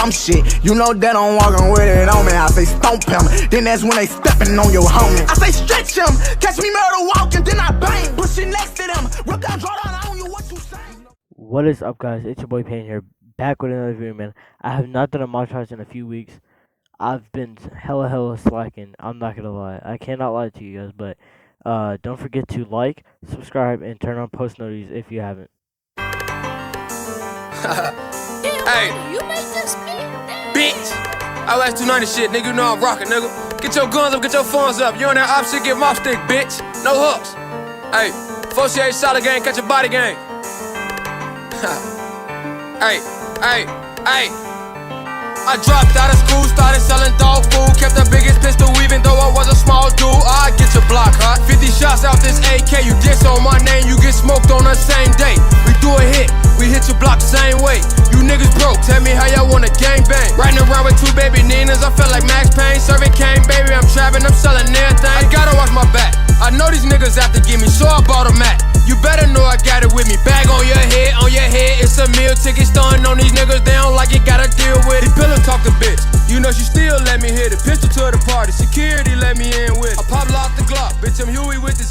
dumb shit. You know that I'm walking with it on me. I say stomp him, then that's when they stepping on your homie. I say stretch him, catch me murder walking, then I bang. Pushing next to them, rip down, draw down on you, what you say? What is up, guys? It's your boy Payne here, back with another video, man. I have not done a montage in a few weeks. I've been hella slacking. I'm not gonna lie. I cannot lie to you guys, but don't forget to like, subscribe, and turn on post notifications if you haven't. Hey, You make this beat? bitch! LS 290 shit, nigga, you know I'm rockin', nigga. Get your guns up, get your phones up. You on that op shit, get my stick, bitch. No hooks. Hey, 48 solid gang, catch a body gang. Hey. I dropped out of school, started selling dog food. Kept the biggest pistol even though I was a small dude. I get your block hot. 50 shots out this AK. You diss on my name, you get smoked on the same day. We do a hit, we hit your block the same way. You niggas broke, tell me how y'all wanna gang bang. Riding around with two baby Ninas, I felt like Max Payne. Serving cane, baby, I'm trapping, I'm selling everything. I gotta watch my back. I know these niggas after give me, so I bought a Mac. You better know I got it with me. Bag on your head, it's a meal ticket. Stunning on these niggas, they don't like it, gotta deal with it. Pillow talk the bitch, you know she still let me hit it. Pistol to the party, security let me in with it. I pop lock the Glock, bitch, I'm Huey with this